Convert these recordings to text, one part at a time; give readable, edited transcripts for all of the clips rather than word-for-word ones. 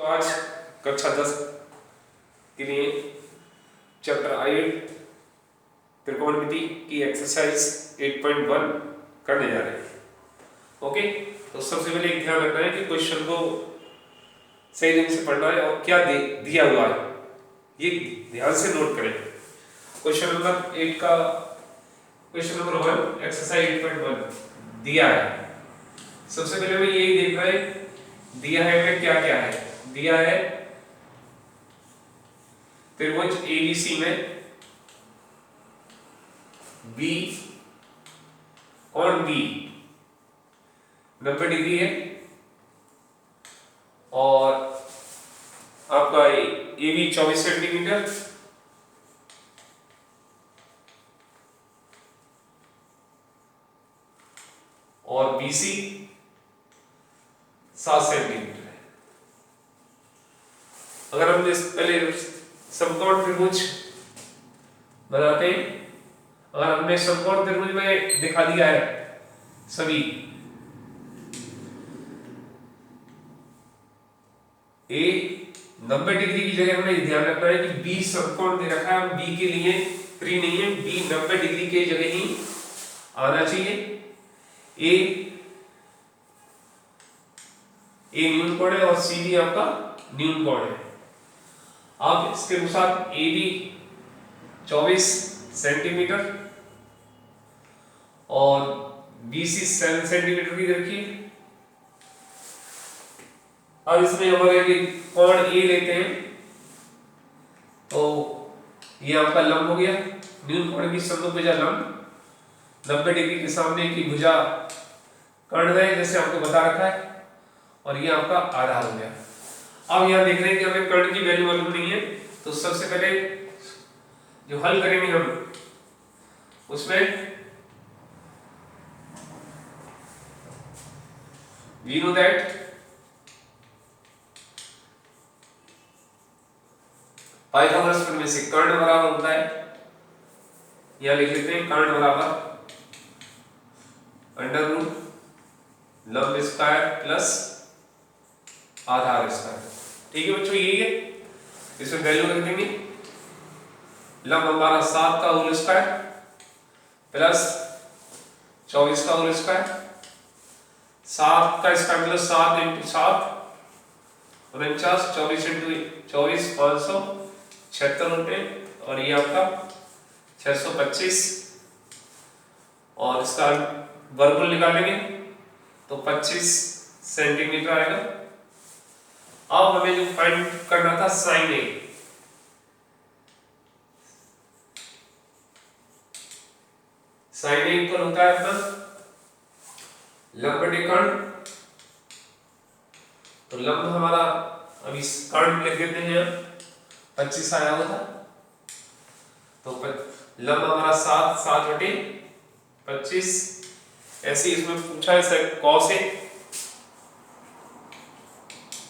आज कक्षा 10 के लिए चैप्टर 8 त्रिकोणमिति की एक्सरसाइज 8.1 करने जा रहे हैं। ओके, तो सबसे पहले एक ध्यान रखना है कि क्वेश्चन को सही ढंग से पढ़ना है और क्या दिया हुआ है ये ध्यान से नोट करें। क्वेश्चन नंबर 8 का क्वेश्चन नंबर 1 एक्सरसाइज 8.1 दिया है। सबसे पहले मैं यही देख रहा है दिया है में क्या क्या है। दिया है त्रिभुज एबीसी में बी और बी 90 डिग्री है और आपका एबी 24 सेंटीमीटर और बीसी 7 सेंटीमीटर है। अगर हम पहले समकोण त्रिभुज बनाते हैं, अगर हमने समकोण त्रिभुज में दिखा दिया है सभी ए 90 डिग्री की जगह हमें ध्यान रखना है कि बी समकोण दे रखा है, बी के लिए 3 नहीं है, बी 90 डिग्री के जगह ही आना चाहिए। ए न्यून कोण है और सी भी आपका न्यून कोण है। आप इसके अनुसार ए बी 24 सेंटीमीटर और बी सी 7 सेंटीमीटर की रखिए। अब इसमें हमारे कोण ए लेते हैं तो ये आपका लंब हो गया, न्यून कोण की समभुजा लंब 90 डिग्री के सामने की भुजा कर्ण है जैसे आपको बता रखा है और ये आपका आधार हो गया। अब यहां देख रहे हैं कि हमें कर्ण की वैल्यू मालूम नहीं है, तो सबसे पहले जो हल करेंगे हम उसमें वी नो दैट पाइथागोरस प्रमेय से कर्ण बराबर होता है, यहां लिख लेते हैं कर्ण बराबर अंडर रूट लंब स्क्वायर प्लस आधार स्क्वायर। ठीक है बच्चों, यही है। इसमें वैल्यू रख देंगे, लंब हमारा 7 का होल स्क्वायर प्लस 24 का होल स्क्वायर, 7 का स्क्वायर प्लस 7 इंटू 7 49, 24 इंटू 24 576 होते हैं और ये आपका 625 और इसका वर्गमूल निकालेंगे तो 25 सेंटीमीटर आएगा। अब हमें जो फाइंड करना था साइन ए, साइन ए इक्वल होता है अपना लंब बटे कर्ण। तो लंब हमारा अभी कर्ण लिख देते हैं 25 आया हुआ था, तो लंब हमारा 7 बटे 25। ऐसे इसमें पूछा है कॉस ए,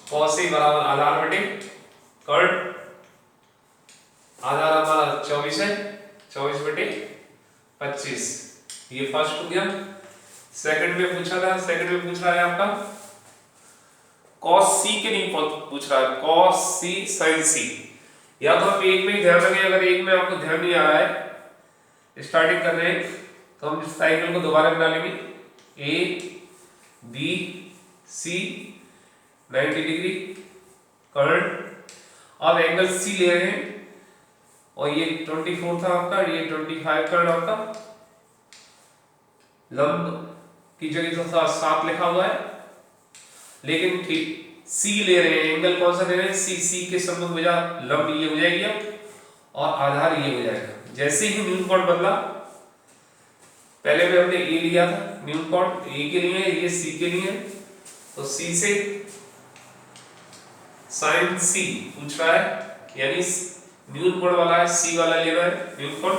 कॉस ए बराबर आधार बटे कर्ण, आधार हमारा 24 है, 24 बटे 25। ये फर्स्ट हो गया। सेकंड में पूछा था, सेकंड में पूछ रहा है आपका कॉस सी के नहीं पूछ रहा है, कॉस सी साइन सी। या तो आप एक में ही ध्यान रखें, अगर एक में आपको ध्यान नहीं आ रहा है स्टार्टिंग कर रहे हैं तो हम इस साइकिल को दोबारा बना लेंगे। ए बी सी 90 डिग्री कर्ण, अब एंगल सी ले रहे हैं और ये 24 था आपका, ये 25 कर्ण आपका, लंब की जगह तो 7 लिखा हुआ है लेकिन ठीक सी ले रहे हैं, एंगल कौन सा ले रहे हैं सी, सी के समभुजा लंब ये हो जाएगी और आधार ये हो जाएगा। जैसे ही न्यून कोण बदला, पहले में हमने ए लिया था न्यून कोण ए के लिए, ये सी के लिए, तो सी से साइन सी पूछ रहा है, यानी न्यून कोण वाला है, सी वाला लेना है न्यून कोण,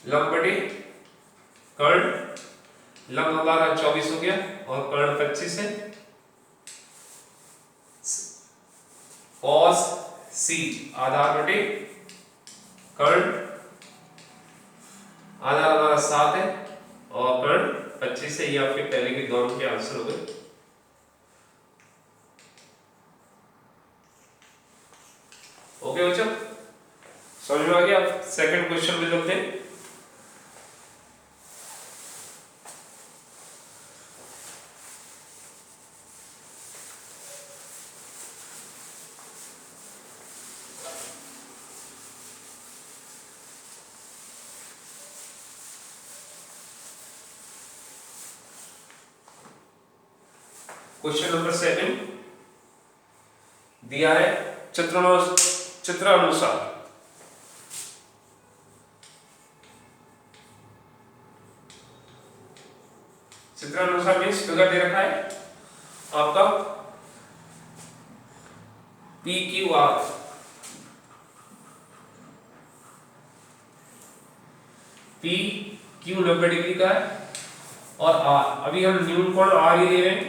लंब बटे कर्ण, लंब हमारा 24 हो गया और कर्ण 25 है, कॉस सी आधार बटे कर्ण, आधार हमारा 7 है और कर्ण 25 है। ये आपके पहले के दोनों के आंसर हो गए। ओके बच्चों, समझ में आ गया? सेकंड क्वेश्चन में चलते हैं। क्वेश्चन नंबर 7 दिया है चित्रानुसार। चित्रानुसार मीन्स फिगर दे रखा है आपका P Q R, P Q 90 degree का है और आर, अभी हम न्यून कोण आर ही ले रहे हैं,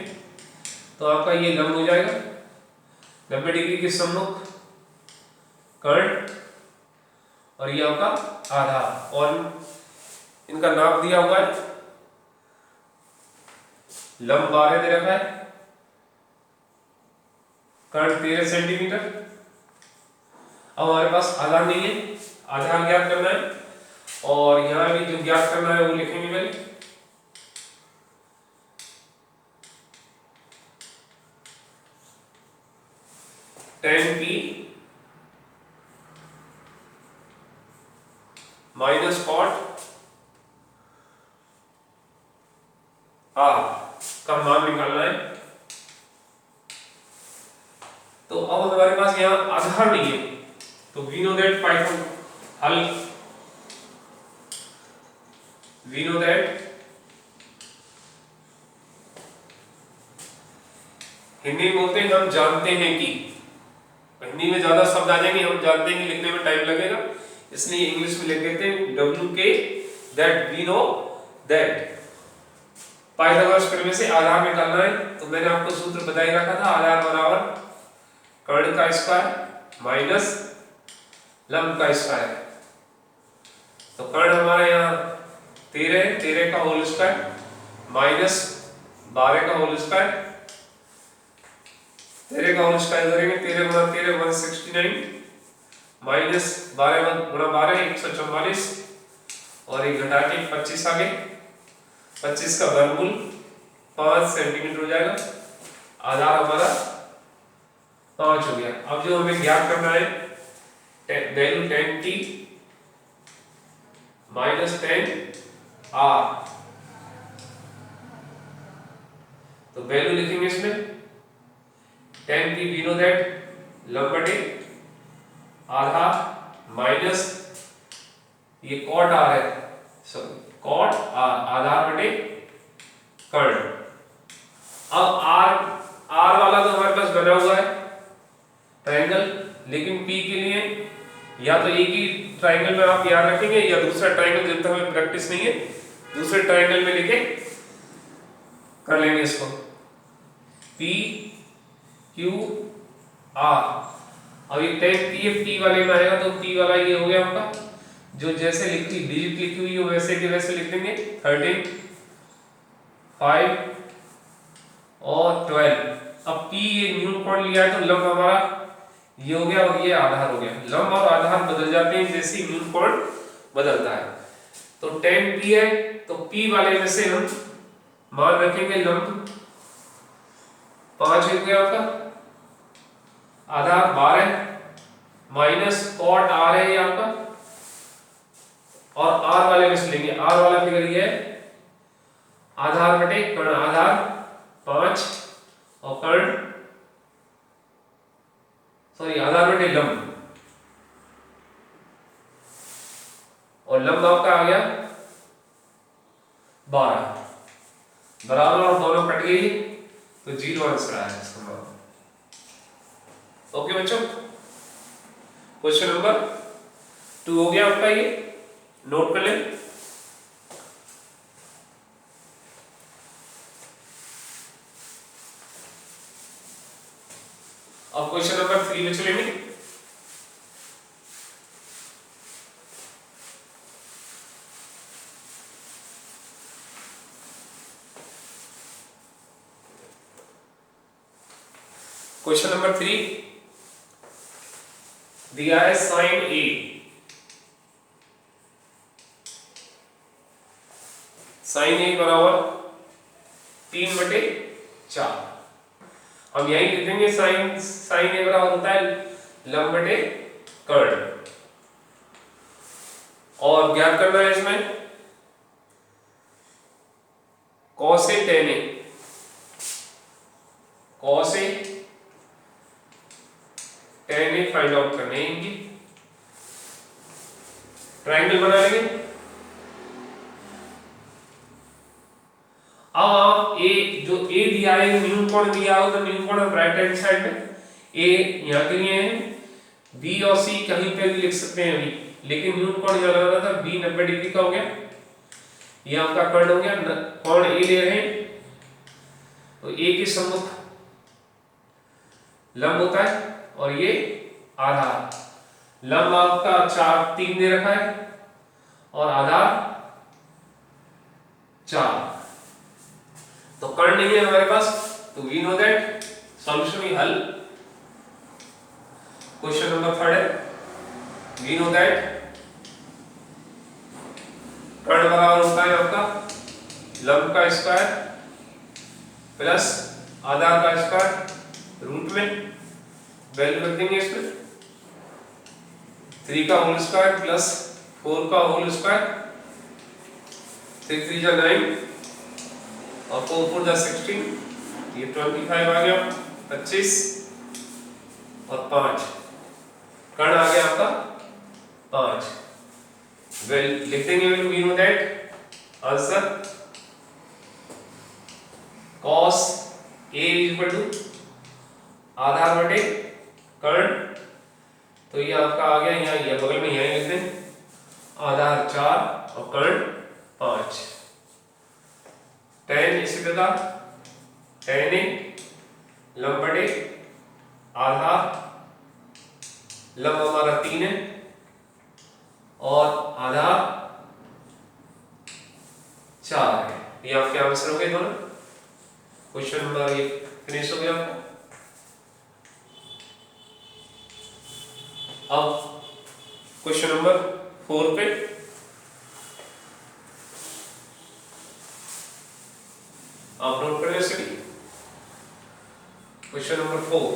तो आपका ये लंब हो जाएगा 90 डिग्री के सम्मुख कर्ण और ये आपका आधार, और इनका नाप दिया हुआ है, लंब 12 दे रखा है, कर्ण 13 सेंटीमीटर। अब हमारे पास आधार नहीं है, आधार ज्ञात करना है, और यहां भी जो ज्ञात करना है वो लिखेंगे पहले। tan p minus cot r का मान निकालना है। तो अब हमारे पास यहाँ आधार नहीं है, तो वी नो दैट पाइथन हल, वी नो दैट हिंदी में बोलते हैं हम जानते हैं कि, हिंदी में ज्यादा शब्द आ जाएंगे, हम जानते हैं कि लिखने में टाइम लगेगा, इसलिए इंग्लिश में लिख देते हैं WK that we know that. Pythagoras प्रमेय से आधार निकालना है, तो मैंने आपको सूत्र बता ही रखा था, आधार बराबर कर्ण का स्क्वायर माइनस लंब का स्क्वायर। तो कर्ण हमारा यहाँ 13 का होल स्क्वायर माइनस 12 का होल स्क्वायर, 13 का होल स्क्वायर करेंगे, 13 गुणा 13 169 माइनस 12 गुणा 12 144, और एक घटा के 25 आ गए, 25 का वर्गमूल 5 सेंटीमीटर हो जाएगा, आधार हमारा 5 हो गया। अब जो हमें ज्ञात करना है value tan t minus tan r, तो वैल्यू लिखेंगे इसमें tan t we know that लंब बटे आधार माइनस ये cot r है, सॉरी cot r आधार बटे कर्ण। अब r वाला तो हमारे पास बना हुआ है ट्रायंगल, लेकिन p के लिए या तो एक ही ट्रायंगल में आप याद रखेंगे, या दूसरा ट्रायंगल जब तक हमें प्रैक्टिस नहीं है दूसरे ट्रायंगल में लेके कर लेंगे इसको, p q r। अब ये tan p वाले में आएगा, तो p वाला ये हो गया आपका, जो जैसे लिखी डिजिट लिखी हुई है वैसे के वैसे लिख देंगे, 13 5 और 12। अब p ये न्यून कोण लिया है, तो लंब हमारा ये हो गया और ये आधार हो गया, लंब और आधार बदल जाते हैं जैसे न्यून कोण बदलता है। तो tan p है, तो p वाले में से हम मान रखेंगे लंब 5 हो गया आपका, आधार 12 माइनस cot r है ये आपका, और r वाले में से लेंगे, r वाला फिगर ये है आधार बटे कर्ण, आधार 5 और कर्ण सॉरी आधार बटे लंब, और लंब आपका आ गया 12 बराबर, और दोनों कट गई तो 0 आंसर आया इसका मान। ओके बच्चों, क्वेश्चन नंबर 2 हो गया आपका, ये नोट कर लें। अब क्वेश्चन नंबर 3 में चलेंगे। क्वेश्चन नंबर 3, दिया है साइन ए, साइन ए बराबर 3/4। हम यही लिख देंगे साइन ए बराबर होता है लंब बटे कर्ण। और ज्ञात करना है इसमें cos A ten A, cos A ten A find out करने हैं इनकी। ट्रायंगल बना लेंगे। अब आप ए जो ए दिया है न्यून कोण दिया हो तो न्यून कोण राइट हैंड साइड में ए यहां के लिए है, बी और सी कहीं पे भी लिख सकते हैं अभी, लेकिन न्यून कोण यहां लगाना था। बी 90 डिग्री का हो गया, ये आपका कर्ण हो गया। कोण ए ले रहे हैं तो ए के सम्मुख लंब होता है और ये आधार। लंब आपका 3 दे रखा है और आधार 4। तो कर्ण नहीं है हमारे पास, तो वी नो दैट सॉल्यूशन ही हल। क्वेश्चन नंबर 3 है वी नो दैट कर्ण बराबर होता है आपका लंब का स्क्वायर प्लस आधार का स्क्वायर रूट में वैल्यू रख देंगे इसमें 3 का होल स्क्वायर प्लस 4 का होल स्क्वायर, 3 3 जा 9 और 4 4 जा 16, ये 25 आ गया 25 और 5 कर्ण आ गया आपका 5। वेल लिख देंगे we know that answer cos A equal to आधार बटे कर्ण। तो ये आपका आ गया यहाँ, ये बगल में यहीं लिख दें आधार 4 और कर्ण 5। tan इसी प्रकार tan A लंब बटे आधार, लंब हमारा 3 है और आधार 4 है। ये आपके आंसर हो गए दोनों। क्वेश्चन नंबर ये फिनिश हो गया आपका। अब क्वेश्चन नंबर 4 पे आप नोट करें सभी। क्वेश्चन नंबर 4,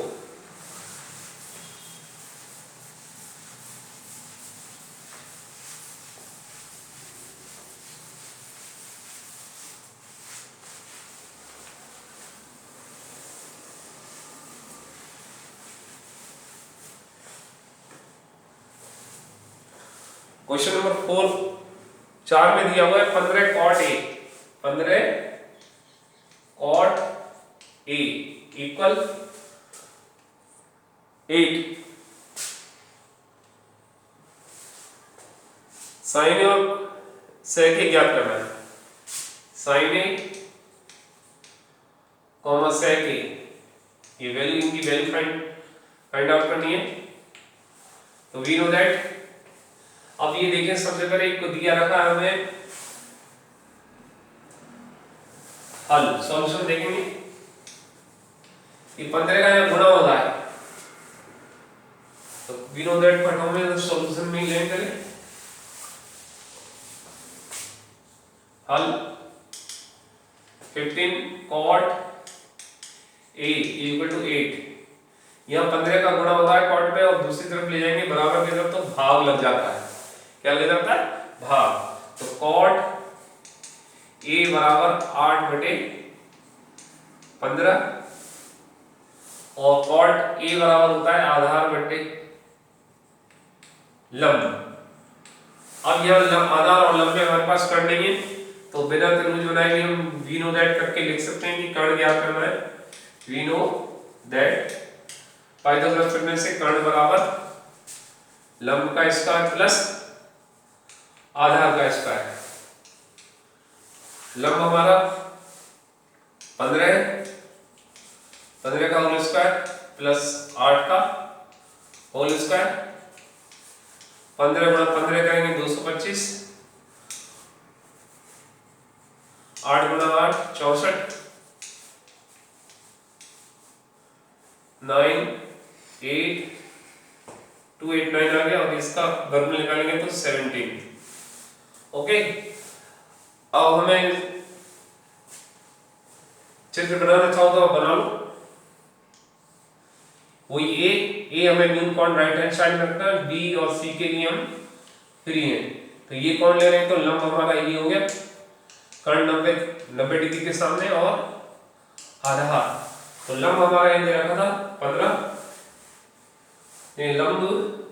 क्वेश्चन नंबर 4 4 में दिया हुआ है 15 cot A, 15 cot A equal 8। Sine A और सेक ए ज्ञात करना है। साइन ए कॉमा सेक ए, ये वैल्यू इनकी वैल्यू फाइंड आउट करनी है। तो वी नो दैट, अब ये देखें सबसे पहले एक को दिया रखा है हमें हल, सॉल्यूशन देखेंगे। ये 15 का यहाँ गुणा हो रहा है तो वी नो दैट पर हमें सॉल्यूशन में ले करें हल 15 cot A इक्वल टू 8। यहाँ 15 का गुणा हो रहा है cot में और दूसरी तरफ ले जाएंगे बराबर की तरफ तो भाग लग जाता है। क्या ले जाता है? भाग। तो cot A बराबर 8 बटे 15 और cot A बराबर होता है आधार बटे लंब। अब यह आधार और लंब में हमारे पास कर्ण नहीं है तो बिना त्रिभुज बनाए हम वी नो दैट करके लिख सकते हैं कि कर्ण ज्ञात करना है। वी नो दैट पाइथागोरस प्रमेय से कर्ण बराबर लंब का स्क्वायर प्लस आधार का स्क्वायर। लंब हमारा 15 है, 15 का होल स्क्वायर प्लस 8 का होल स्क्वायर। 15 गुणा 15 करेंगे 225, 8 गुणा 8 64, 9 8 289 आ गया और इसका वर्गमूल निकालेंगे तो 17। ओके, अब हमें चित्र बनाना चाहो तो बना लो। वही ए हमें मीन कौन राइट हैंड साइड में रखना है, बी और सी के लिए हम फ्री हैं, तो ये कौन ले रहे हैं, तो लंब हमारा ये हो गया, कर्ण 90 डिग्री के सामने और आधार, तो लंब हमारा ये दे रखा था 15, ये लंब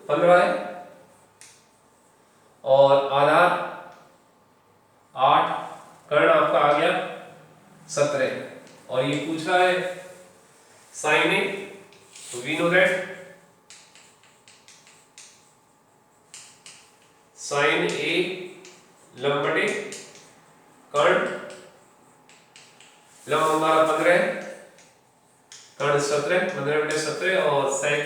15 है और आधार 8, कर्ण आपका आ गया 17 और ये पूछ रहा है साइन ए, तो वी नो दैट साइन ए लंब बटे कर्ण, लंब हमारा 15 है, कर्ण 17, 15 बटे 17 और सेक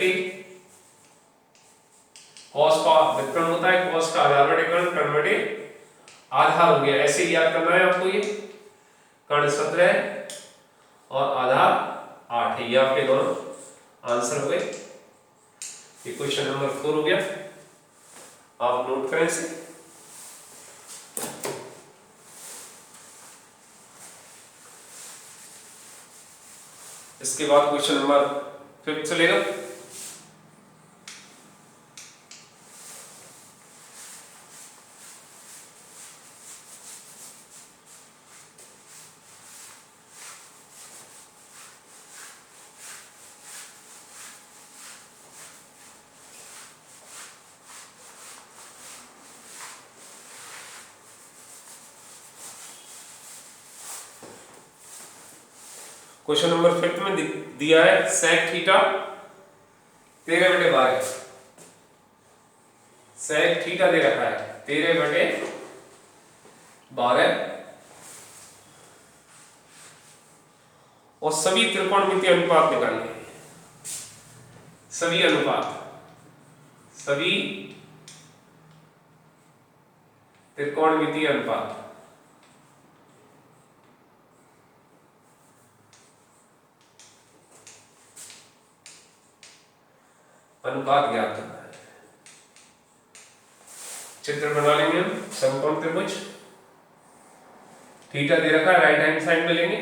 कॉस का व्युत्क्रम होता है, कॉस का आधार बटे कर्ण बटे आधार हो गया। ऐसे ही याद करना है आपको, ये कर्ण 17 है और आधार 8 है, ये आपके दोनों आंसर हो गए। ये क्वेश्चन नंबर 4 हो गया, आप नोट करें इसे। इसके बाद क्वेश्चन नंबर 5 चलेगा। क्वेश्चन नंबर 5 में दिया है सेक थीटा 13 बटे 12, सेक थीटा दे रखा है 13 बटे 12 और सभी त्रिकोणमितीय अनुपात निकालने हैं, सभी अनुपात, सभी त्रिकोणमितीय अनुपात, अनुपात ज्ञात करना है। चित्र बना लेंगे हम समकोण त्रिभुज, थीटा दे रखा है राइट हैंड साइड में लेंगे,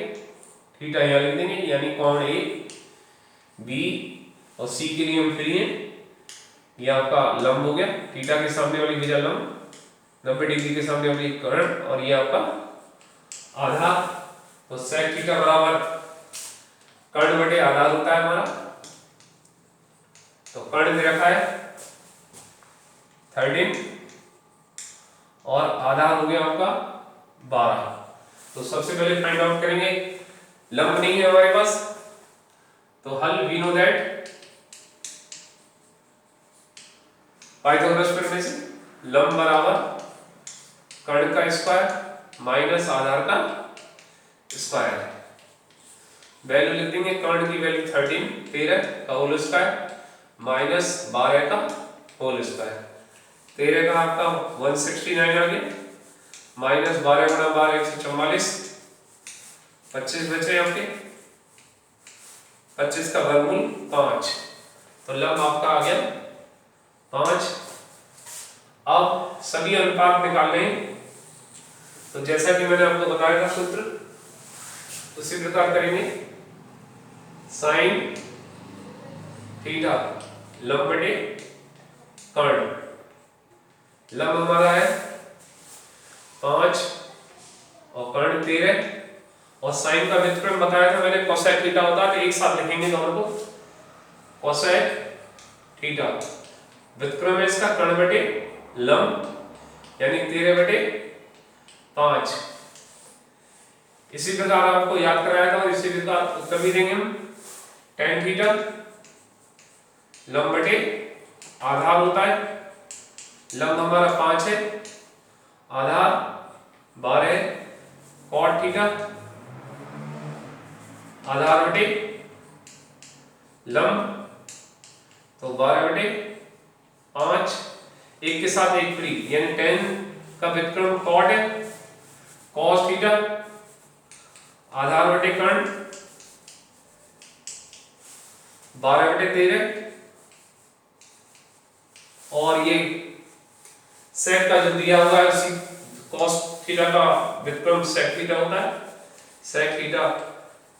थीटा यहां लिख देंगे, यानी कोण ए बी और सी के लिए हम फ्री हैं, ये आपका लंब हो गया, थीटा के सामने वाली भुजा लंब, 90 डिग्री के सामने वाली कर्ण और ये आपका आधार, तो सेक थीटा बराबर कर्ण बटे आधार होता है हमारा, तो कर्ण दे रखा है 13 और आधार हो गया आपका 12। तो सबसे पहले फाइंड आउट करेंगे, लंब नहीं है हमारे पास, तो हल वी नो दैट पाइथागोरस प्रमेय से लंब बराबर कर्ण का स्क्वायर माइनस आधार का स्क्वायर, वैल्यू लिख देंगे, कर्ण की वैल्यू 13 का होल स्क्वायर माइनस 12 का होल स्क्वायर, 13 का आपका 169 आ गया, माइनस 12 गुणा 12 144, 25 बचे आपके, 25 का वर्गमूल 5, तो लंब आपका आ गया 5। अब सभी अनुपात निकालने हैं, तो जैसा कि मैंने आपको बताया था सूत्र, उसी प्रकार करेंगे, साइन थीटा लंब बटे कर्ण, लंब हमारा है 5 और कर्ण 13 और साइन का व्युत्क्रम बताया था मैंने, कोसेक थीटा होता है, तो एक साथ लिखेंगे दोनों को, कोसेक थीटा व्युत्क्रम है इसका कर्ण बटे लंब यानी 13 बटे 5। इसी प्रकार आपको याद कराया था और इसी प्रकार उत्तर भी देंगे हम, tan थीटा लंब बटे आधार होता है, लंब हमारा 5 है, आधार 12, cot थीटा आधार बटे लंब, तो 12 बटे 5, एक के साथ एक फ्री, यानी tan का व्युत्क्रम cot है, cos थीटा आधार बटे कर्ण 12 बटे 13, और ये सेक का जो दिया हुआ है उसी cos थीटा का व्युत्क्रम सेक थीटा होता है। सेक थीटा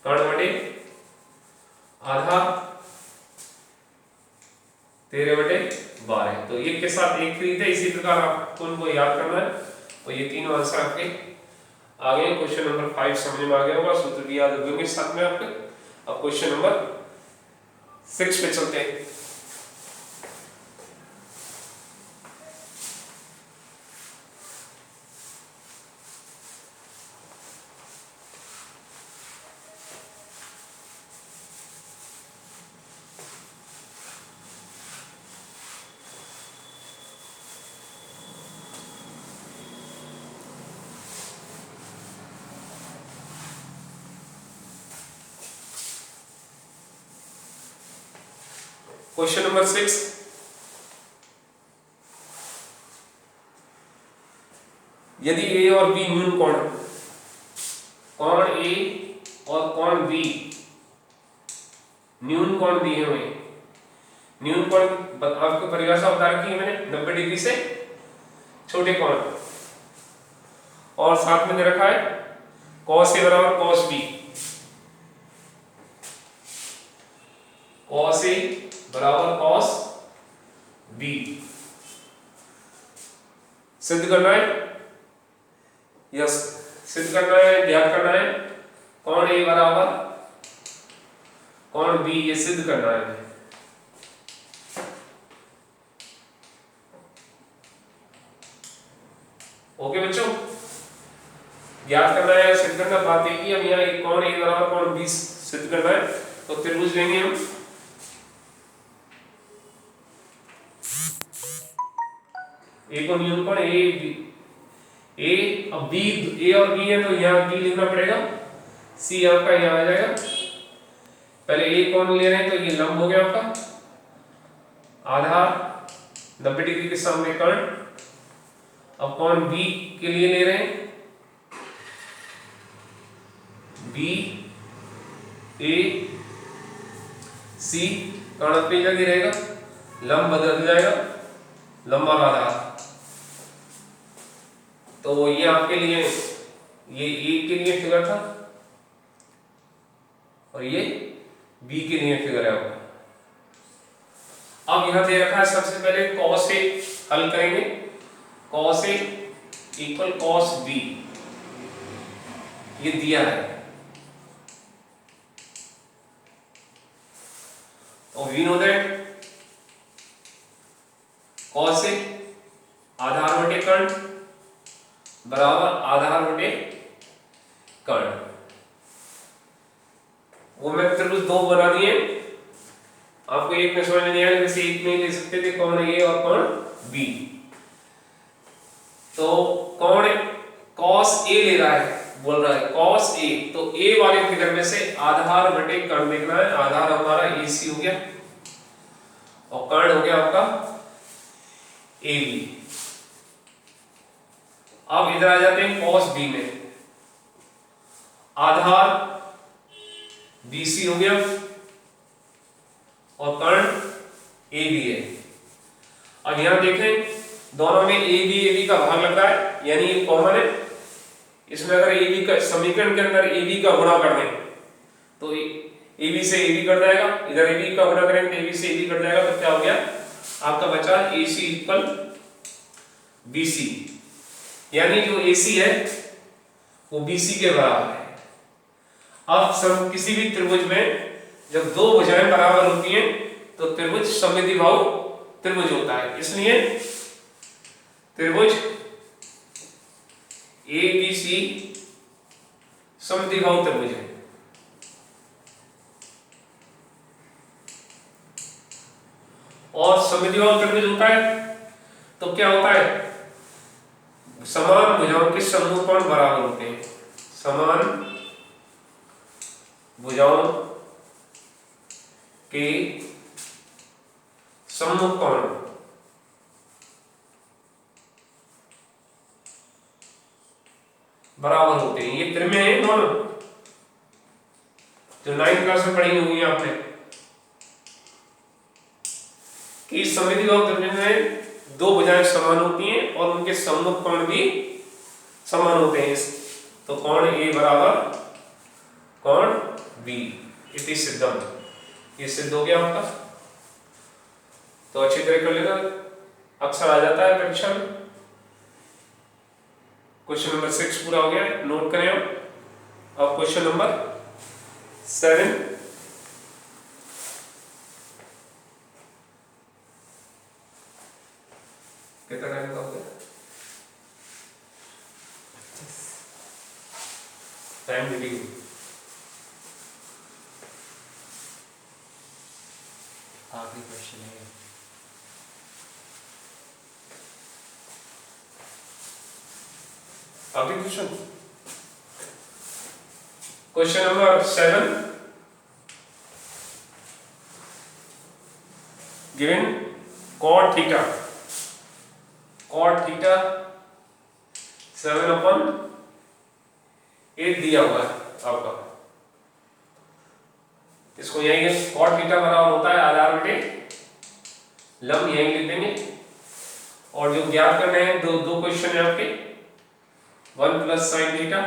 कर्ण बटे आधा 13/12। तो ये के साथ एक फ्री थे, इसी प्रकार आपको उनको याद करना है। तो ये तीनों आंसर आपके आ गए। क्वेश्चन नंबर 5 समझ में आ गया होगा, सूत्र भी याद होंगे साथ में आपके। अब क्वेश्चन नंबर 6 पे चलते हैं। क्वेश्चन नंबर 6, यदि ए और बी न्यून कोण, कोण ए और कोण बी न्यून कोण दिए हुए, न्यून कोण आपको परिभाषा बता रखी है मैंने, 90 डिग्री से छोटे कोण, और साथ में दे रखा है cos ए बराबर cos बी, cos ए बराबर cos बी सिद्ध करना है। यस, सिद्ध करना है, ज्ञात करना है कोण ए बराबर कोण बी, ये सिद्ध करना है। ओके बच्चों, ज्ञात करना है, सिद्ध करना। बात है कि हम यहाँ एक कोण ए बराबर कोण बी सिद्ध करना है। तो त्रिभुज लेंगे हम, ए को न्यून कोण ए बी, ए अब बी, ए और बी है तो यहाँ बी लिखना पड़ेगा, सी आपका यहाँ आ जाएगा। पहले ए कोण ले रहे हैं तो ये लंब हो गया आपका, आधार 90 डिग्री के सामने कर्ण। अब कोण बी के लिए ले रहे हैं, बी ए सी, कर्ण अपनी जगह रहेगा, लंब बदल जाएगा, लंब और आधार। तो ये आपके लिए, ये ए के लिए फिगर था और ये बी के लिए फिगर है आपका। अब यहां दे रखा है, सबसे पहले cos ए हल करेंगे, cos ए इक्वल cos बी, ये दिया है। और वी नो दैट cos ए आधार बटे कर्ण बराबर आधार बटे कर्ण। वो मैं त्रिभुज दो बना दिए, आपको एक में समझ में नहीं आया, जैसे एक में ले सकते थे कोण ए और कोण बी। तो कोण cos ए ले रहा है, बोल रहा है cos ए, तो ए वाले फिगर में से आधार बटे कर्ण देखना है। आधार हमारा AC हो गया और कर्ण हो गया आपका AB। अब इधर आ जाते हैं cos B में, आधार BC हो गया और कर्ण AB है। अब यहां देखें, दोनों में AB का भाग लग रहा है, यानी ये कॉमन है। इसमें अगर AB का समीकरण के अंदर AB का गुणा कर दें तो AB से AB कट जाएगा, इधर AB का गुणा करें तो AB से AB कट जाएगा। तो क्या हो गया आपका बचा AC इक्वल BC, यानी जो AC है वो BC के बराबर है। अब सब किसी भी त्रिभुज में जब दो भुजाएं बराबर होती हैं तो त्रिभुज समद्विबाहु त्रिभुज होता है। इसलिए त्रिभुज ABC समद्विबाहु त्रिभुज है। और समद्विबाहु त्रिभुज होता है तो क्या होता है, समान भुजाओं के समूह कोण बराबर होते हैं। समान भुजाओं के समूह कोण बराबर होते हैं। ये त्रिमेय है दोनों, जो 9th क्लास में पढ़ी होगी आपने। कि सममिति बाहु त्रिभुज में दो भुजाएं समान होती हैं और उनके सम्मुख कोण भी समान होते हैं। तो कोण ए बराबर कोण बी इति सिद्धम, ये सिद्ध हो गया आपका। तो अच्छी तरह कर लेना, अक्सर आ जाता है परीक्षा में। क्वेश्चन नंबर 6 पूरा हो गया, नोट करें आप। अब क्वेश्चन नंबर 7, कितना टाइम का हो गया? टाइम रीडिंग आखिरी क्वेश्चन है। आखिरी question, question number 7, given cot theta 7/8 दिया हुआ है आपका। इसको यही cot थीटा बराबर होता है आधार बटे लंब, यही लिख देंगे। और जो ज्ञात करने हैं दो क्वेश्चन है आपके, 1 प्लस साइन थीटा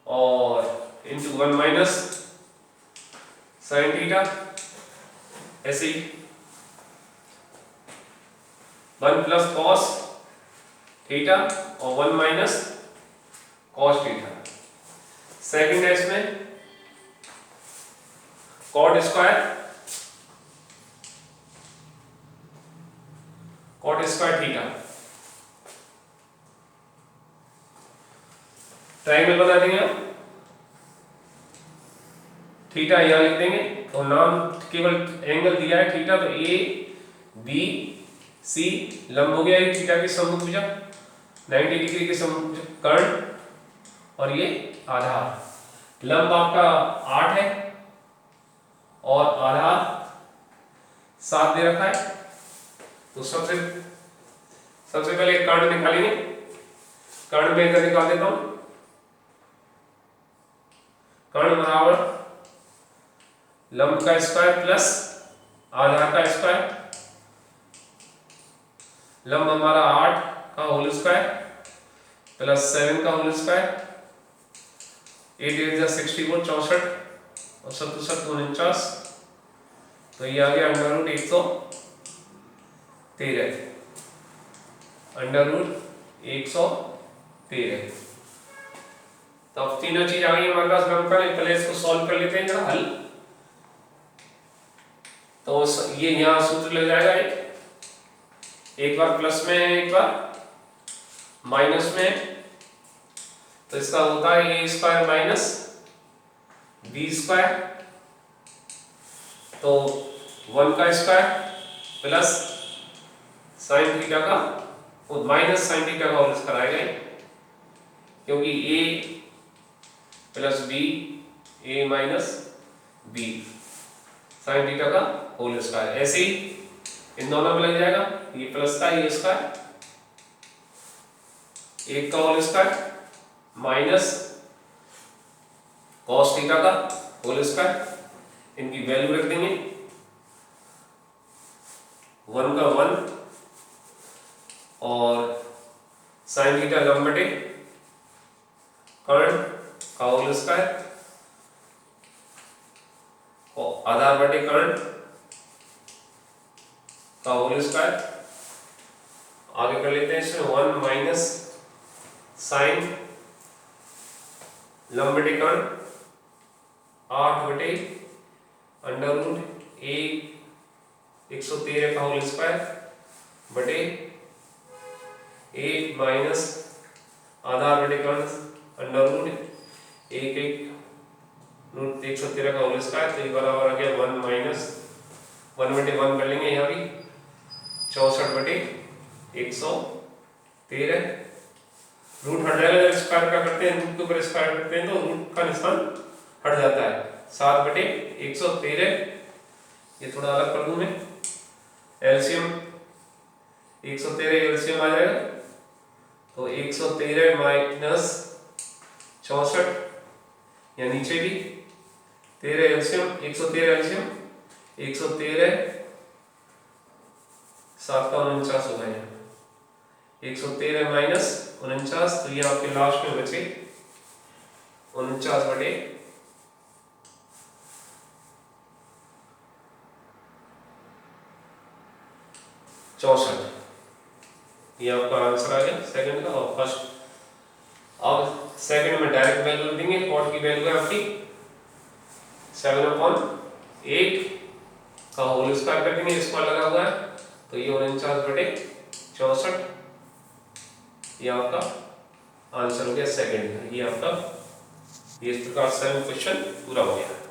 और इंटू 1 माइनस साइन थीटा, ऐसे ही 1 प्लस कॉस थीटा और 1 माइनस कॉस थीटा। सेकंड है इसमें कॉट स्क्वायर थीटा। ट्रायंगल बना देंगे आप, थीटा यहां लिख देंगे। तो नाम केवल एंगल दिया है थीटा, तो ए बी सी लंब हो गया, थीटा की सम्मुख भुजा 90 डिग्री के सम्मुख भुजा कर्ण, और ये आधार। लंब आपका 8 है और आधार 7 दे रखा है। तो सबसे पहले कर्ण निकालेंगे। कर्ण में इधर निकाल देता हूं, कर्ण बराबर लंब का स्क्वायर प्लस आधार का स्क्वायर। लंब हमारा 8 का होल स्क्वायर प्लस 7 का होल स्क्वायर, 8 8 जा 64 64 और 7 7 49, तो ये आ गया अंडर रूट 113, अंडर रूट 113। तो अब तीनों चीज आ गई हमारे पास लंब का। पहले इसको सॉल्व कर लेते हैं जरा हल। तो ये यहां सूत्र लग जाएगा, एक बार प्लस में एक बार माइनस में। तो इसका होता है ए स्क्वायर माइनस बी स्क्वायर, तो 1 का स्क्वायर प्लस साइन थीटा का माइनस साइन थीटा का होल स्क्वायर आएगा, क्योंकि ए प्लस बी ए माइनस बी साइन थीटा का होल स्क्वायर। ऐसे ही इन दोनों में लग जाएगा, ये प्लस का ये स्क्वायर, 1 का whole square minus cos theta का होल स्क्वायर। इनकी वैल्यू रख देंगे, 1 का 1 और साइन थीटा लंब बटे कर्ण का होल स्क्वायर और आधार बटे कर्ण का होल स्क्वायर। आगे कर लेते हैं इसमें 1 माइनस साइन लंब बटे कर्ण 8 बटे अंडर रूट 113 का होल स्क्वायर बटे 1 माइनस आधार बटे कर्ण अंडर रूट 1 रूट 113 का होल स्क्वायर। तो ये बराबर आ गया 1 माइनस 1 बटे 1 कर लेंगे यहाँ भी 64 बटे 113। रूट हट जाएगा, जब स्क्वायर का करते हैं रूट के ऊपर स्क्वायर करते हैं तो रूट का निशान हट जाता है। 7 बटे 113, ये थोड़ा अलग कर दूं मैं, एलसीएम 113 एलसीएम आ जाएगा, तो 113 माइनस 64 या नीचे भी 13 एलसीएम 113 एलसीएम 113 7 का 49 होगा यहाँ, 113 माइनस 49, तो ये आपके लास्ट में बचे 49 बटे 64, ये आपका आंसर आ गया सेकंड का। और फर्स्ट, अब सेकंड में डायरेक्ट वैल्यू देंगे, कॉट की वैल्यू है आपकी 7/8 का होल स्क्वायर कर देंगे, स्क्वायर लगा हुआ है, तो ये 49 बटे 64, ये आपका आंसर हो गया सेकंड का। ये आपका, ये इस प्रकार से क्वेश्चन पूरा हो गया।